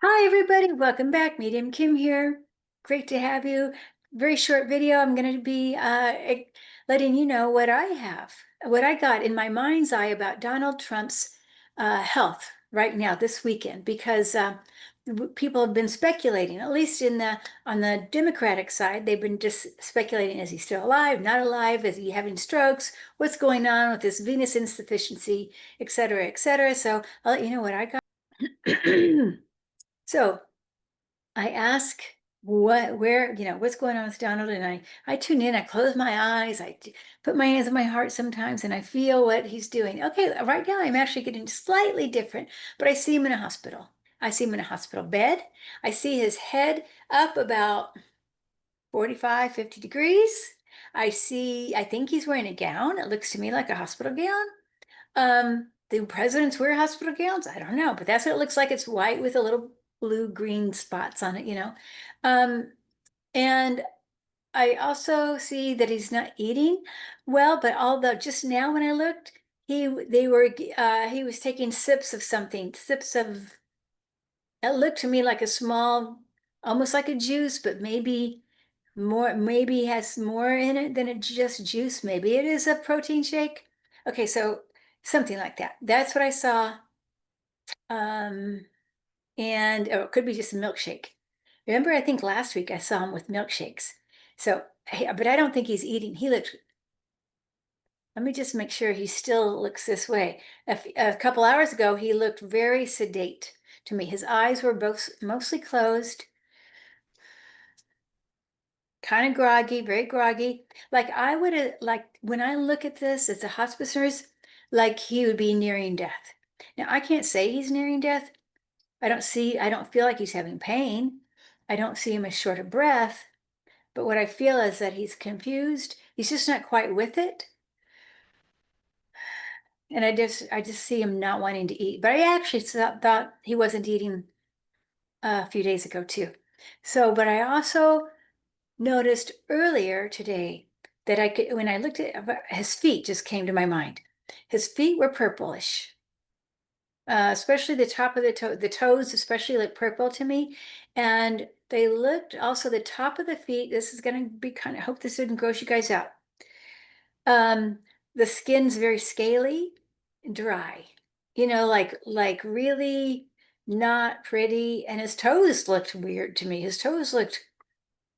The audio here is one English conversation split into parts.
Hi, everybody. Welcome back. Medium Kim here. Great to have you. Very short video. I'm going to be letting you know what I got in my mind's eye about Donald Trump's health right now this weekend, because people have been speculating, at least on the Democratic side, they've been just speculating: is he still alive, not alive? Is he having strokes? What's going on with this venous insufficiency, et cetera, et cetera. So I'll let you know what I got. So I ask what's going on with Donald, and I tune in, I close my eyes, put my hands on my heart sometimes, and I feel what he's doing. Okay, right now I'm actually getting slightly different, but I see him in a hospital. I see him in a hospital bed. I see his head up about 45, 50 degrees. I think he's wearing a gown. It looks to me like a hospital gown. Do presidents wear hospital gowns? I don't know, but that's what it looks like. It's white with a little blue green spots on it. Um, and I also see that he's not eating well, but although just now when I looked, he was taking sips of something, sips of it looked to me like a small, almost like a juice, but maybe has more in it than it's just juice. Maybe it is a protein shake. Okay, so something like that. That's what I saw. Um, and it could be just a milkshake. Remember, I think last week I saw him with milkshakes. So, but I don't think he's eating. Let me just make sure he still looks this way. A couple hours ago, he looked very sedate to me. His eyes were both mostly closed, kind of groggy, very groggy. Like I would have, like when I look at this as a hospice nurse, like he would be nearing death. Now, I can't say he's nearing death. I don't feel like he's having pain. I don't see him as short of breath. But what I feel is that he's confused. He's just not quite with it. And I just see him not wanting to eat. But I actually thought he wasn't eating a few days ago too. So, but I also noticed earlier today that when I looked at his feet, just came to my mind. His feet were purplish, especially the top of the toes, especially look purple to me. And they looked also the top of the feet. This is going to be I hope this didn't gross you guys out. Um, the skin's very scaly, dry, like really not pretty. And his toes looked weird to me. His toes looked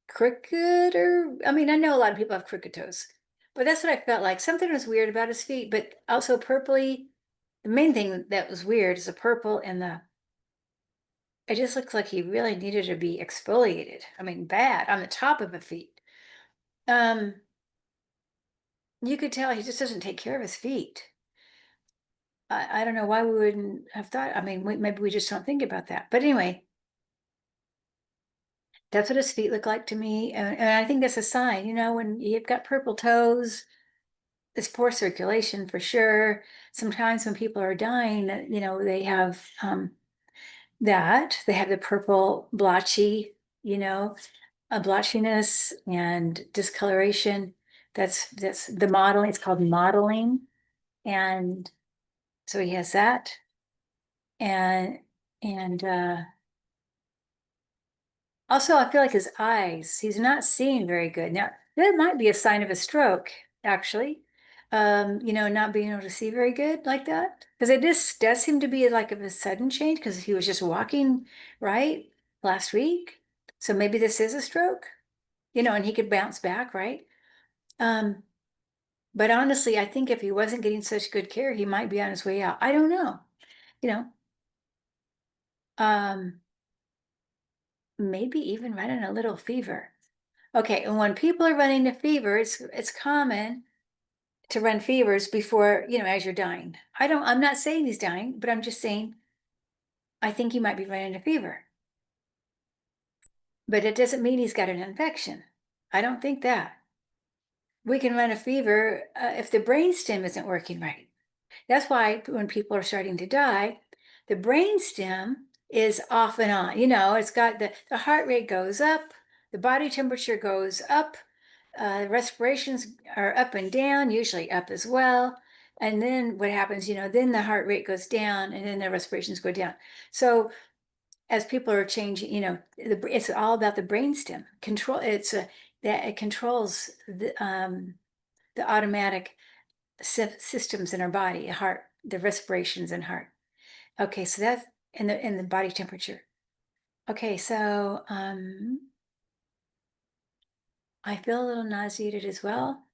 crooked, or I mean, I know a lot of people have crooked toes, but that's what I felt like. Something was weird about his feet, but also purpley. The main thing that was weird is the purple and it just looks like he really needed to be exfoliated. I mean, bad on the top of the feet. Um, you could tell he just doesn't take care of his feet. I don't know why we wouldn't have thought. I mean, maybe we just don't think about that. But anyway, that's what his feet look like to me. And I think that's a sign, when you've got purple toes, it's poor circulation for sure. Sometimes when people are dying, they have they have the purple blotchy, you know, a blotchiness and discoloration. That's the modeling. It's called modeling. And so he has that. And and also I feel like his eyes, he's not seeing very good. Now, that might be a sign of a stroke, actually. Not being able to see very good like that. Because it just does seem to be like a sudden change because he was just walking right last week. So maybe this is a stroke, and he could bounce back, right? Um, but honestly, I think if he wasn't getting such good care, he might be on his way out. I don't know, you know, um, maybe even running a little fever. Okay, and when people are running a fever, it's common to run fevers before, as you're dying. I'm not saying he's dying, but I'm just saying I think he might be running a fever. But it doesn't mean he's got an infection. I don't think that. We can run a fever if the brainstem isn't working right. That's why when people are starting to die, the brainstem is off and on. It's got the heart rate goes up, the body temperature goes up, respirations are up and down, usually up as well. And then what happens, then the heart rate goes down and then the respirations go down. So as people are changing, it's all about the brainstem control. That it controls the automatic systems in our body, heart, the respirations and heart. Okay, so that's in the body temperature. Okay, so I feel a little nauseated as well.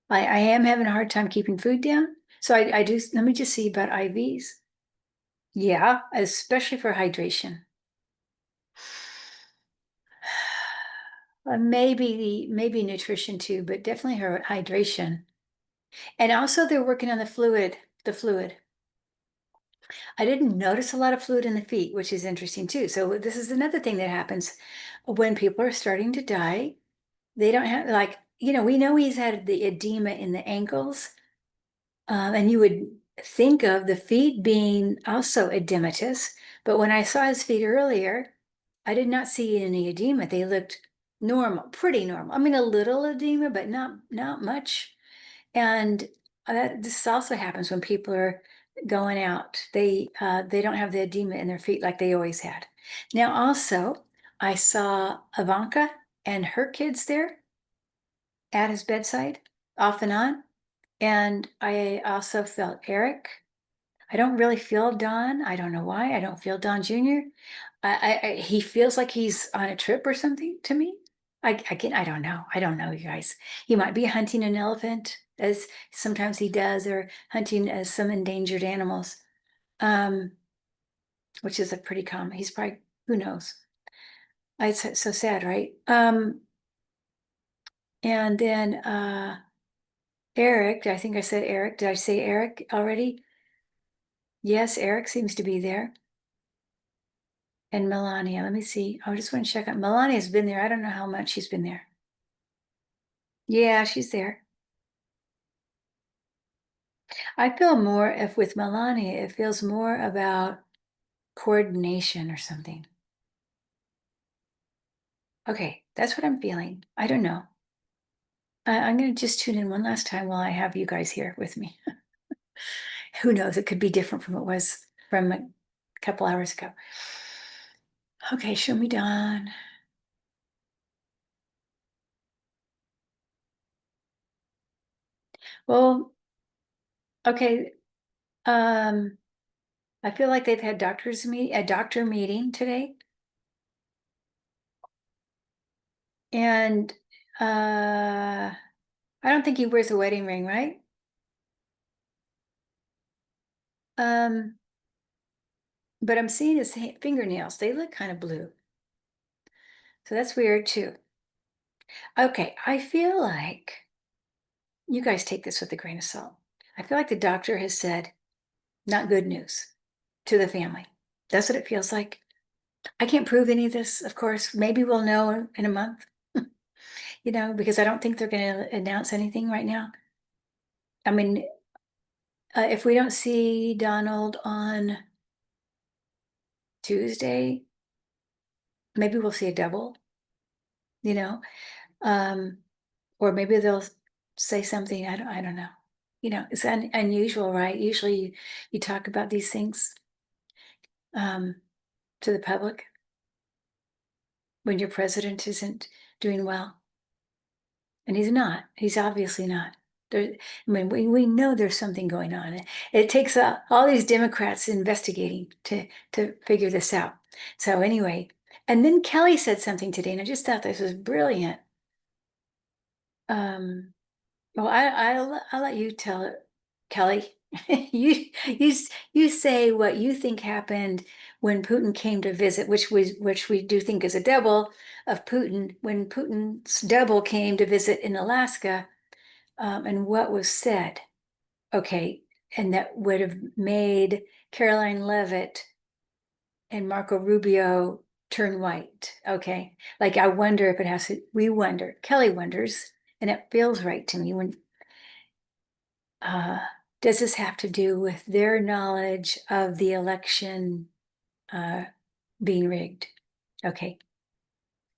I am having a hard time keeping food down. So I do, let me just see about IVs. Yeah, especially for hydration. Maybe nutrition too, but definitely her hydration. And also they're working on the fluid. I didn't notice a lot of fluid in the feet, which is interesting too. So this is another thing that happens when people are starting to die. They don't have like, we know he's had the edema in the ankles, and you would think of the feet being also edematous. But when I saw his feet earlier, I did not see any edema. They looked normal, pretty normal. I mean, a little edema, but not much. And this also happens when people are going out. They don't have the edema in their feet like they always had. Now, also, I saw Ivanka and her kids there at his bedside, off and on. And I also felt Eric. I don't really feel Don. I don't know why. I don't feel Don Jr. He feels like he's on a trip or something to me. I don't know. I don't know, you guys. He might be hunting an elephant, as sometimes he does, or hunting as some endangered animals, um, which is a pretty common. He's probably, who knows? It's so sad, right? And then Eric, I think I said Eric. Did I say Eric already? Yes, Eric seems to be there. And Melania, let me see. I just want to check on Melania's been there. I don't know how much she's been there. Yeah, she's there. I feel more if with Melania, it feels more about coordination or something. Okay, that's what I'm feeling. I don't know. I'm going to just tune in one last time while I have you guys here with me. Who knows? It could be different from it was from a couple hours ago. Okay, show me Dawn. Well, okay. I feel like they've had a doctor meeting today. And I don't think he wears a wedding ring, right? Um, but I'm seeing his fingernails. They look kind of blue. So that's weird too. Okay, I feel like you guys take this with a grain of salt. I feel like the doctor has said, not good news to the family. That's what it feels like. I can't prove any of this, of course. Maybe we'll know in a month, because I don't think they're going to announce anything right now. I mean, if we don't see Donald on Tuesday, maybe we'll see a double, you know, um, or maybe they'll say something. I don't know. It's unusual, right? Usually you talk about these things um, to the public when your president isn't doing well, and he's not. He's obviously not. There, I mean, we know there's something going on. It takes all these Democrats investigating to figure this out. So anyway, and then Kelly said something today, and I just thought this was brilliant. Um, well, I'll let you tell it, Kelly. You say what you think happened when Putin came to visit, which we do think is a double of Putin, when Putin's double came to visit in Alaska, and what was said. Okay, and that would have made Caroline Levitt and Marco Rubio turn white. Okay, like I wonder if it has to. We wonder. Kelly wonders, and it feels right to me when. Uh, does this have to do with their knowledge of the election uh, being rigged? Okay,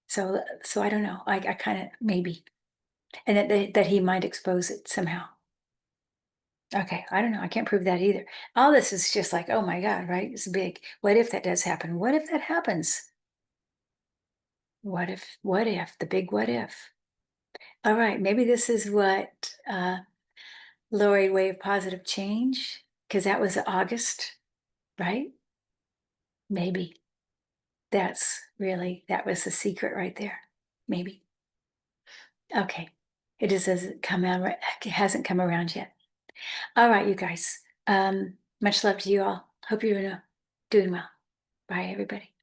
so I don't know. I kind of maybe, and that he might expose it somehow. Okay, I don't know. I can't prove that either. All this is just like, oh my God, right? It's big. What if that does happen? What if that happens? What if, the big what if? All right, maybe this is what Lori way of positive change, because that was August, right? Maybe that was the secret right there. Maybe. Okay. It just hasn't come out, it hasn't come around yet. All right, you guys. Much love to you all. Hope you're doing well. Bye, everybody.